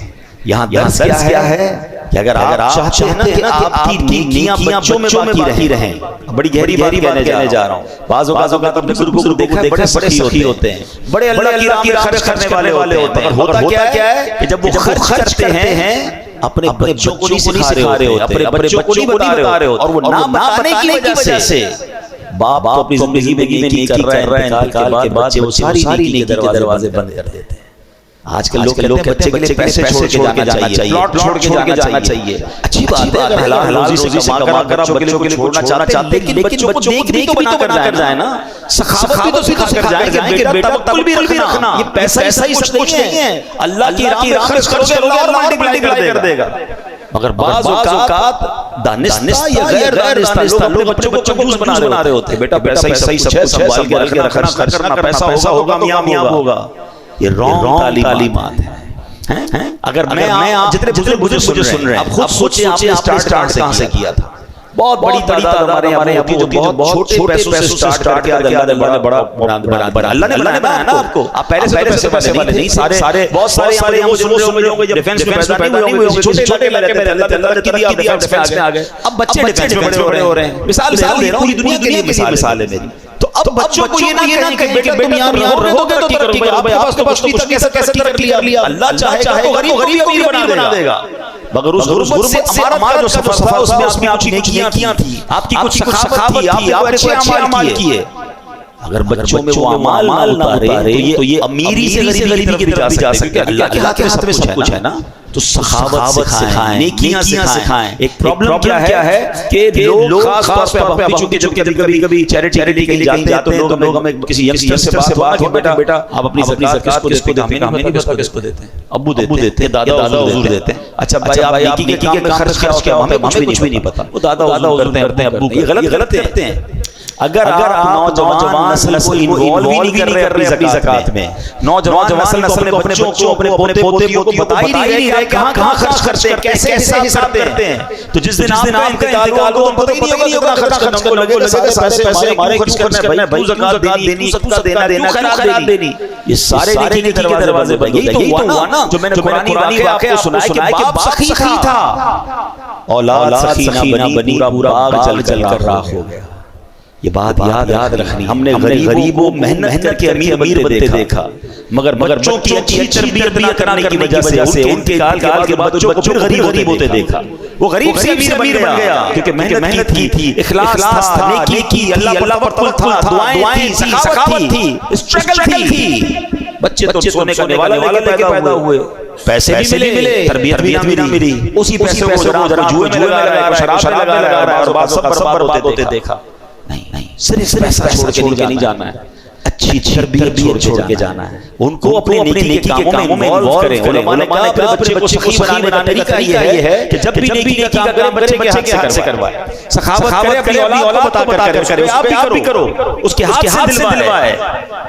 یہاں درس کیا ہے کہ اگر آپ چاہتے ہیں کہ آپ کی نیکیاں بچوں میں باقی رہیں، بڑی گہری بات کہنے جا رہا ہوں، بعض اوقات اپنے گروپ کو دیکھا ہے بڑے سخی ہوتے ہیں، بڑے اللہ کی راہ خرچ کرنے والے ہوتے ہیں، ہوتا کیا ہے کہ جب وہ خرچ کرتے ہیں اپنے بچوں کو نہیں سکھا رہے ہوتے، اپنے بچوں کو نہیں بتا رہے ہوتے، اور وہ نہ بتانے کی وجہ سے باپ تو اپنی زندگی میں نیکی کر رہے ہیں، انتقال کے بعد وہ ساری نیکی کے دروازے بند کر دیتے ہیں۔ آج کل لوگ کہتے ہیں بچے پیسے چھوڑ کے جانا چاہیے، پلاٹ چھوڑ کے جانا چاہیے، اچھی بات ہے، اگر حلال روزی سے کما کر بچوں کو چھوڑنا چاہتے ہیں، لیکن بچوں کو نیک بھی تو بنا کر جائیں نا، سخاوت بھی تو سکھا کر جائیں کہ بیٹا توکل بھی رکھنا، یہ پیسہ ہی سب کچھ نہیں ہے، اللہ کی راہ میں خرچ کرو گے اللہ اور ملٹیپلائی کر دے گا۔ مگر بعض اوقات دانستہ یا غیر دانستہ لوگ بچوں کو کنجوس بنا رہے ہوتے ہیں، بیٹا پیسہ ہی سب کچھ ہے، سنبھال کے رکھنا، خرچ کرنا، پیسہ ہوگا کامیاب ہوگا۔ یہ رانگ تعلیمات ہیں۔ اگر میں جتنے بزرگ مجھے سن رہے ہیں، اب خود سوچیں آپ نے سٹارٹ کہاں سے کیا تھا؟ بہت بڑی تعداد ہمارے یہاں ہوتی ہے جو بہت چھوٹے پیسوں سے سٹارٹ کیا، اللہ نے بڑا اللہ نے بنایا نا آپ کو، آپ پہلے سے پیسے والے نہیں، سارے بہت سارے یہاں سن رہے ہوں گے جب ڈیفنس میں پیدا نہیں ہوئے ہوں گے، چھوٹے علاقے میں اللہ نے دیا، ڈیفنس میں آ گئے، اب بچے ڈیفنس میں بڑے ہو رہے ہیں۔ مثال دے رہا ہوں، پوری دنیا کے لیے مثال ہے میری۔ تو اب بچوں کو یہ نہ کہیں بیٹے تم یہاں رہو گے تو ترقی کرو گے، آپ کے پاس تو کیسے ترقی کر لیا، اللہ چاہے تو غریب کو بھی بنا دے گا۔ مگر اس غربت سے ہمارا جو سفر تھا اس میں آپ کی نیکیاں تھیں، آپ کی کچھ سخاوت تھی، آپ نے اچھے اعمال کیے۔ اگر بچوں میں وہ اعمال نہ اتارے تو یہ امیری سے غریبی کی طرف جا سکتے ہیں۔ اللہ کے ہاتھ میں سب کچھ ہے نا، تو سخاوت سکھائیں، نیکیاں سکھائیں۔ ایک پرابلم کیا ہے کہ لوگ خاص طور پہ چونکہ جب کبھی چیریٹی کے لیے جاتے ہیں تو لوگ ہمیں کسی ینگسٹر سے بات ہو، بیٹا آپ اپنی زکات کس کو دیتے ہیں، ہمیں نہیں پتا کس کو دیتے ہیں، ابو دیتے ہیں، دادا حضور دیتے ہیں۔ اچھا بھائی آپ نیکی کے کام میں خرچ کیا ہمیں کچھ بھی نہیں پتا، وہ دادا حضور کرتے ہیں، ابو یہ غلط کرتے ہیں۔ اگر آپ نوجوان نسل کو انوالو ہی نہیں کر رہے اپنی زکات میں، نوجوان نسل اپنے بچوں کو اپنے پوتیوں کو بتا ہی نہیں رہے کہاں خرچ کرتے ہیں، کیسے حساب کرتے ہیں، تو جس دن آپ کا انتقال ہوگا تو پتہ ہی نہیں ہوگا خرچ کرنا، ان کو لگے گا سارے پیسے ہمارے خرچ کرنا ہے، بھائی زکات دینی، صدقہ دینا، خیرات دینی، یہ سارے نیکی کے دروازے بن گئے۔ یہی تو ہوا نا جو میں نے قرآنی واقعہ آپ کو سنایا کہ باپ سخی تھا، اولاد سخی نہ بنی، پورا باغ جل کر راکھ ہو گیا۔ یہ بات یاد رکھنی، ہم نے غریبوں محنت کر کے امیر بنتے دیکھا، مگر بچوں کی اچھی تربیت نہ کرنے کی وجہ سے ان کے انتقال کے بعد بچوں کو پھر غریب ہوتے دیکھا۔ وہ غریب سے امیر بن گیا کیونکہ محنت کی تھی، اخلاص تھا، نیکی کی، اللہ پر توکل تھا، دعائیں تھی، سخاوت تھی، اسٹرگل تھی۔ بچے تو سونے کا والے پیدا ہوئے، پیسے بھی ملے، تربیت بھی نہ ملی، اسی پیسے کو ذرا جوئے میں لگا رہا ہے، شراب میں لگا رہا ہے، اور بعد سب برباد ہوتے دیکھا۔ نہیں، صرف پیسہ چھوڑ کے نہیں جانا ہے، اچھی تربیت چھوڑ کے جانا ہے، ان کو اپنے نیکی کے کاموں میں انوالو کریں۔ علماء نے کہا اپنے بچے کو سخی بنانے کا طریقہ یہ ہے کہ جب بھی نیکی کا کام کرے بچے کے ہاتھ سے کروائے، سخاوت کرے، اپنی اولاد کو بتا کر کرے، آپ بھی کرو، اس کے ہاتھ سے دلوائے،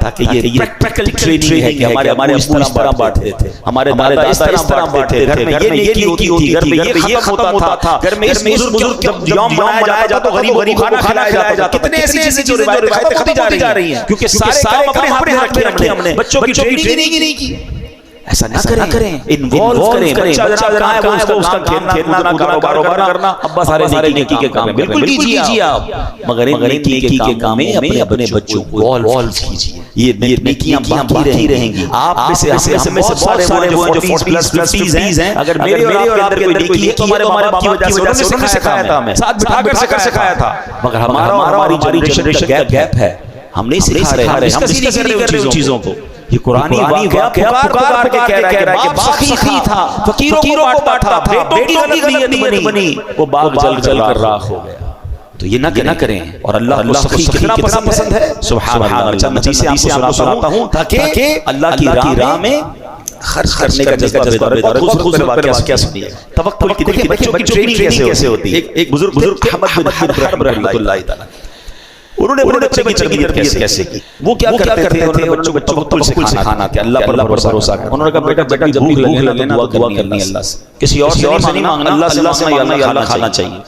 تاکہ یہ پریکٹیکل ٹریننگ ہے کہ ہمارے ابو اس طرح بانٹتے تھے، ہمارے دادا اس طرح بانٹتے تھے، گھر میں یہ نیکی ہوتی تھی، گھر میں یہ ختم ہوتا تھا، گھر میں اس بزرگ جب یوم منایا جاتا تو غریب کھانا کھلایا جاتا۔ کتنے ایسی چیزیں روایتیں ختم ہوتی جا رہی ہیں کیونکہ سارے اپنے ہاتھ میں رکھے ہم نے، بچوں کی ٹریننگ نہیں کی۔ ایسا نہ کریں، انوالو کریں، بچہ کہاں ہے وہ اس کا کھیلنا کاروبار کرنا، ابا سارے نیکی کے کام بالکل کیجیے آپ، مگر نیکی کے کام میں اپنے بچوں کو انوالو کیجیے۔ یہ نیکیاں باقی رہیں گی، آپ میں سے بہت سارے وہ جو 40+ ہیں، اگر میرے اور آپ کے اندر کوئی نیکی ہے تو ہمارے باپ کی وجہ سے انہوں نے سکھایا تھا، ہمیں ساتھ بٹھا کر سکھایا تھا، مگر ہماری جنریشن کا گیپ ہے، ہم نہیں سکھا رہے، ہم ڈسکس نہیں کر رہے ان چیزوں کو۔ یہ قرآنی واقعہ پکار کے کہہ رہا ہے کہ باپ سخی تھا، فقیروں کو بانٹتا تھا، بیٹوں کی غلط نیت بنی، وہ باغ جل کر راکھ ہو گیا۔ تو یہ نہ کریں. اور اللہ کو سخی کتنا پسند ہے. سبحان اللہ. چند چیزیں آپ کو سناتا ہوں تاکہ اللہ کی راہ میں خرچ کرنے کا جذبہ بیدار ہو. بہت خوبصورت واقعہ سنیے. توکل کی دیکھیں بچوں کی ٹریننگ کیسے ہوتی ہے. ایک بزرگ احمد بن حرب رحمۃ اللہ تعالی انہوں نے اپنے بچے کی تربیت کیسے کی. وہ کیا کرتے تھے؟ انہوں نے بچوں کو توکل سکھانا تھا. اللہ پر بھروسہ کرنا. انہوں نے کہا بیٹا جب بھوک لگے نا دعا کرنی ہے اللہ سے. کسی اور سے نہیں مانگنا. اللہ سے مانگنا یا اللہ کھانا چاہیے.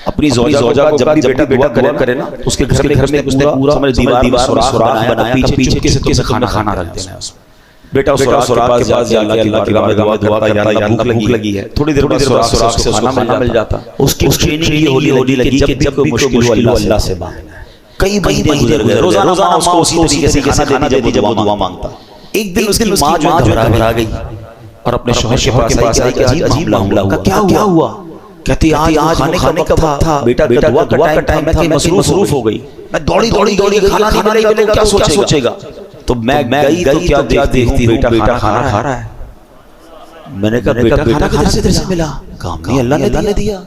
اپنی زوجہ کو جب بھی بیٹا دعا کرے نا اس کے گھر میں اس نے پورا دیوار سوراخ بنایا. پیچھے چپکے سے کھانا رکھ دینا ہے اس میں. بیٹا اس سوراخ کے پاس جا کے اللہ کی بارگاہ میں دعا کرتا یا اللہ بھوک لگی ہے. تھوڑی دیر بعد سوراخ سے کھانا مل جاتا. اس کی ٹریننگ یہ ہونے لگی کہ جب بھی کوئی مشکل ہو اللہ سے مانگنا. کئی مہینے گزر گئے. روزانہ اس کو اسی طریقے سے کھانا دیتی جب وہ دعا مانگتا. ایک دن اس کی ماں جو گھبرا گئی اور اپنے شوہر کے پاس آئی کہ عجیب معاملہ ہوا. کیا ہوا؟ کہتی آج کھانے کا وقت تھا. بیٹا دعا کا ٹائم تھا. میں مصروف ہو گئی. میں دوڑی کھانا نہیں ملے گا. کیا سوچے گا؟ تو میں گئی تو کیا دیکھتی ہوں بیٹا کھانا کھا رہا ہے. میں نے کہا بیٹا کھانا کدھر سے ملا؟ کہا اللہ نے دیا.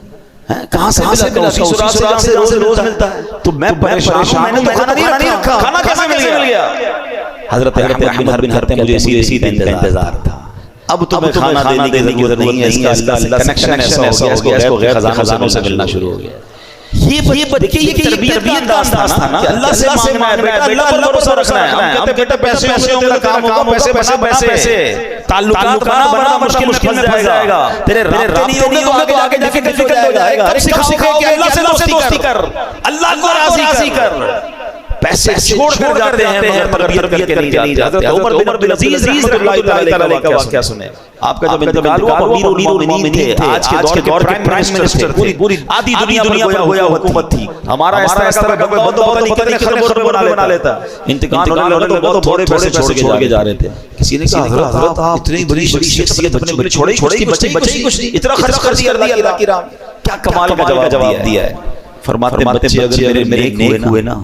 کہاں سے ملا؟ اسی سوراخ سے روز ملتا ہے. تو میں پریشان. میں نے تو کھانا نہیں رکھا. کھانا کیسے مل گیا؟ حضرت احمد بن حرب مجھے اسی دن کا انتظار تھا. اب تمہیں کھانا دینے کی ضرورت نہیں ہے. اس کا کنیکشن ایسا ہو گیا اس کو غیر خزانوں سے ملنا شروع ہو گیا. یہ بچے کی تربیت کا انداز تھا نا کہ اللہ سے مانگنا ہے. بیٹا اللہ پر بھروسہ رکھنا ہے. ہم کہتے بیٹا پیسے ہوں گے کام ہوگا. پیسے تعلقات بنا مشکل میں پھنس جائے گا. تیرے رابطے نہیں ہوں گے تو آگے جا کے ڈیفیکلٹ ہو جائے گا. سکھاؤ کہ اللہ سے دوستی کر. اللہ کو راضی کر. پیسے چھوڑ کر جاتے ہیں مگر تربیت کے نہیں جاتے. عمر بن عزیز رضی اللہ تعالی عنہ کا واقعہ سنیں. آپ کا جب انتقال ہوا امیر المومنین تھے. آج کے دور کے پرائم منسٹر. پوری آدھی دنیا پر گویا حکومت تھی. ہمارا اس طرح کا بندہ نہیں کتنے خراب بنا لیتا. انتقال ہونے لگا تو بہت تھوڑے پیسے چھوڑ کے جا رہے تھے. کسی نے کہا حضرت آپ اتنی بڑی شخصیت اپنے بچے چھوڑے بچے کچھ نہیں اتنا خرچ کر دیا اللہ کی راہ. کیا کمال کا جواب دیا ہے. فرماتے بچے اگر میرے نیک ہوئے نا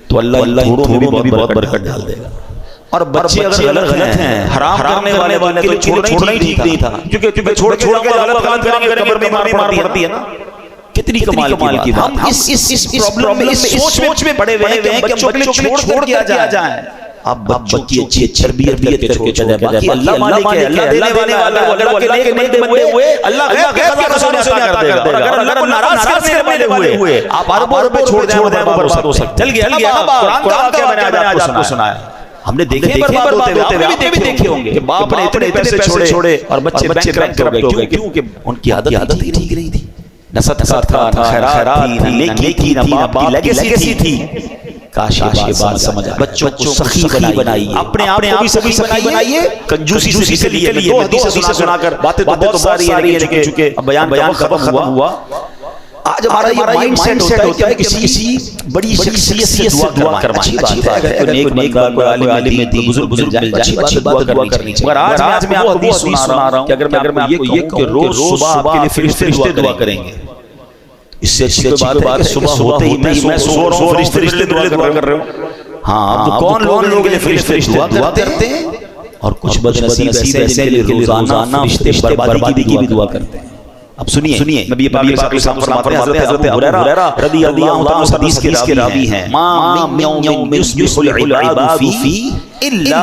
تو اللہ تھوڑوں میں بھی بہت برکت ڈال دے گا. اور بچے اگر غلط ہیں حرام کرنے والے کے لیے چھوڑنا ہی ٹھیک نہیں تھا. کیونکہ چھوڑ کے غلط کریں گے قبر میں مار پڑتی ہے نا. کتنی کمال کی بات. ہم اس پرابلم میں اس سوچ میں پڑے ہوئے ہیں کہ بچوں چھوڑ دیا جائے. اب بچوں کی اچھی تربیت کر کے چھوڑا جائے. باقی اللہ مالک ہے. اللہ دینے والا ہے. اگر اللہ کے نیک بندے ہوئے اللہ غیب کے خزانے سے عطا کر دے گا. اور اگر اللہ کو ناراض کرنے والے ہوئے آپ اربوں روپے چھوڑ دیں وہ برباد ہو سکتے. چل گیا قرآن کا واقعہ میں نے آج آپ کو سنایا. ہم نے دیکھے برباد ہوتے ہوئے. آپ بھی دیکھے ہوں گے کہ باپ نے اتنے پیسے چھوڑے اور بچے بینک ہو گئے. کیوں کہ ان کی عادت ہی ٹھیک نہیں تھی. نہ صدقات تھا نہ خیرات تھی نہ نیکی تھی نہ باپ کی لیگیسی تھی. کاش یہ بات سمجھ آئے. بچوں کو سخی بنائیے. اپنے آپ کو بھی سخی بنائیے. کنجوسی سے لیے. دو حدیثیں سنا کر باتیں تو بہت ساری ہیں لیکن چونکہ بیان ختم ہوا. آج ہمارا یہ مائنڈ سیٹ ہوتا ہے کسی بڑی شخصیت سے دعا کروانا. اچھی بات ہے. نیک کوئی عالم دین بزرگ مل جائے اچھی بات دعا کرنی چاہیے. مگر آج میں آپ کو سنا رہا ہوں کہ اگر میں آپ کو یہ کہوں کہ روز صبح آپ کے لیے فرشتے دعا کریں گے. اس سے اچھی بات ہے صبح ہوتے ہی میں سو رہا ہوں فرشتے دعا کر رہے ہوں. ہاں اب کون لوگ فرشتے دعا کرتے ہیں اور کچھ بدنصیب ایسے ہیں کہ روزانہ فرشتے بربادی کی بھی دعا کرتے ہیں. اب سنیے نبی پاک صلی اللہ علیہ وسلم فرماتے ہیں حضرت ابو ہریرہ رضی اللہ عنہ حدیث کے راوی ہیں ما من یوم یصبح العباد فی الا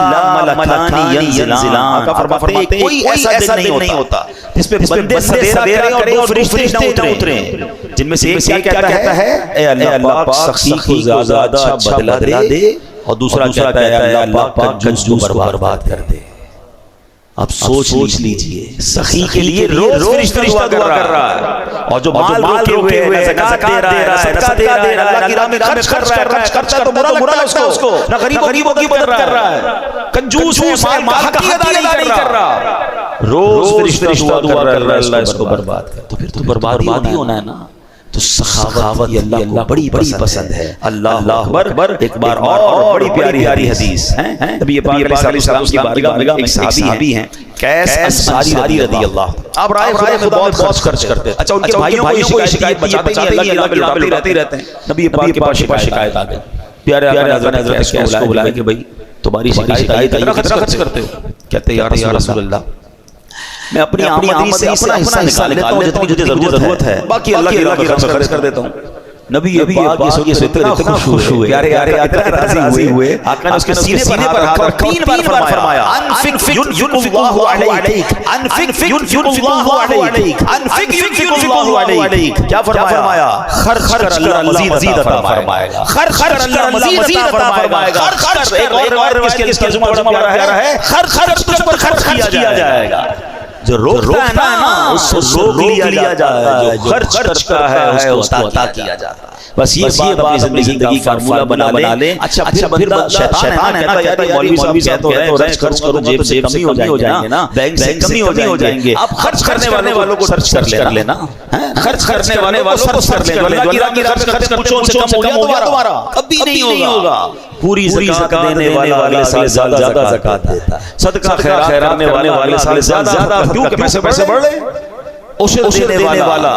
ملکان ینزلان. آقا فرماتے ہیں کوئی ایسا دن نہیں ہوتا جس پہ بندے سویرا کریں اور فرشتے نہ اتریں. جن میں سے ایک کہتا ہے اے اللہ پاک سخی کو زیادہ اچھا بدلہ دے اور دوسرا کہتا ہے اے اللہ پاک کنجوس کو برباد کر دے. اب سوچ لیجئے سخی کے لیے روز فرشتہ دعا کر رہا ہے اور جو مال روکے ہوئے زکات دے رہا ہے صدقہ دے رہا ہے اللہ کی راہ میں خرچ کر رہا ہے. خرچ کرتا ہے تو برا لگتا ہے اس کو. نہ غریبوں کی مدد کر رہا ہے. کنجوس ہے مال کا حق ادا نہیں کر رہا. روز فرشتہ دعا کر رہا ہے اللہ اس کو برباد کر. تو پھر تو برباد ہی ہونا ہے نا. تو سخاوت یہ اللہ بڑی پسند ہے. اللہ اکبر. ایک بار اور بڑی پیاری حدیث ہے. نبی پاک علیہ السلام کی بارگاہ میں ایک صحابی ہیں قیس انصاری رضی اللہ. آپ رائے میں بہت خرچ کرتے ہیں. اچھا ان کے بھائیوں کو شکایت بتاتے ہیں اللہ کے رہتے رہتے ہیں. نبی پاک کے پاس شکایت آ گئی. پیارے حضرت قیس کو بلایا کہ بھائی تمہاری شکایت آئی اتنا خرچ کرتے ہو. کہتے ہیں یا رسول اللہ میں اپنی آمدنی سے اپنا حصہ نکال لیتا ہوں جتنی مجھے ضرورت ہے باقی اللہ کی راہ میں خرچ کر دیتا ہوں. نبی پاک یہ سن اتنا خوش ہوئے، پیارے اتنا راضی ہوئے، آقا نے اس کے سینے پر ہاتھ رکھ کر 3 بار فرمایا انفق ينفق الله عليك، انفق ينفق الله عليك، انفق ينفق الله عليك. کیا فرمایا؟ خرچ کر اللہ مزید عطا فرمائے گا، خرچ کر اللہ مزید عطا فرمائے گا، خرچ کر. ایک اور روایت اس کے ترجمہ بڑا ہے، خرچ تجھ پر خرچ کیا جائے گا. جو روکتا ہے نا اس سے روک لیا جاتا ہے، جو خرچ کا ہے اس کو عطا کیا جاتا ہے. بس یہ بات اپنی زندگی کا فارمولہ بنا لیں. اچھا پھر شیطان ہے نا یار مولوی صاحب کہتے ہیں خرچ کرو جیب سے کمی ہو جائیں گے نا، بینک سے کمی ہو جائیں گے. اب خرچ کرنے والوں کو خرچ کر لینا، خرچ کرنے والوں کو خرچ کر لینا. اللہ کی راہ میں خرچ پوچھو ان سے کم ہو گیا تمہارا؟ کبھی نہیں ہوگا. پوری زکات دینے والے سے زیادہ زکات دیتا ہے، صدقہ خیرات کرنے والے سے زیادہ. کیوں کہ پیسے بڑھ رہے، عشر دینے والا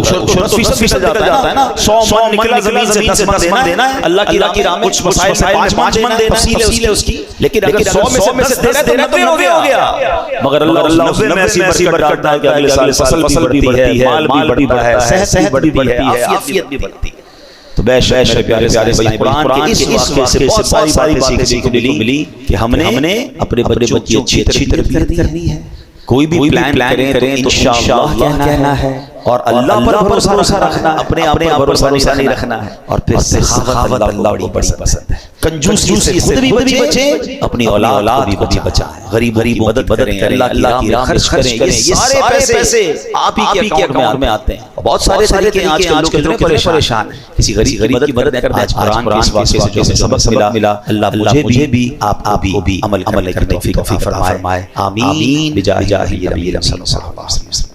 عشر فیصد جاتا ہے نا. 100 من نکلا زمین سے 10 من دینا ہے، اللہ کی راہ میں کچھ مسائل میں 5 من دینا ہے اس کی. لیکن اگر 100 میں سے 10 دے رہے تو 90 ہو گیا. مگر اللہ 90 میں ایسی برکت ڈالتا ہے کہ اگلے سال فصل بھی بڑھتی ہے، مال بھی بڑھتا ہے، صحت بھی بڑھتی ہے، عافیت بھی بڑھتی ہے. تو بے شک میرے پیارے بھائی قرآن کے اس واقعے سے بہت ساری باتیں سیکھنے کو ملی کہ ہم نے اپنے بچوں کی اچھی تربیت کرنی ہے. کوئی بھی پلان کریں تو انشاءاللہ کہنا ہے، اور اللہ پر بھروسہ رکھنا، اپنے آپ پر بھروسہ نہیں رکھنا ہے. اور پھر سخاوت اللہ بڑی پسند ہے. کنجوسی سے خود بھی بچیں، اپنی اولاد کو بھی بچائیں. غریب کی مدد کریں، اللہ کی راہ میں خرچ کریں. یہ سارے پیسے آپ ہی کے اکاؤنٹ میں آتے ہیں. بہت سارے طریقے ہیں، آج کل لوگ کتنے پریشان ہیں. کسی غریب کی مدد کرنا. آج قرآن کے اس واقعے سے جو سبق ملا، اللہ مجھے بھی آپ کو بھی عمل کرنے کی توفیق فرمائے. آمین بجاہ نبی صلی اللہ علیہ وسلم.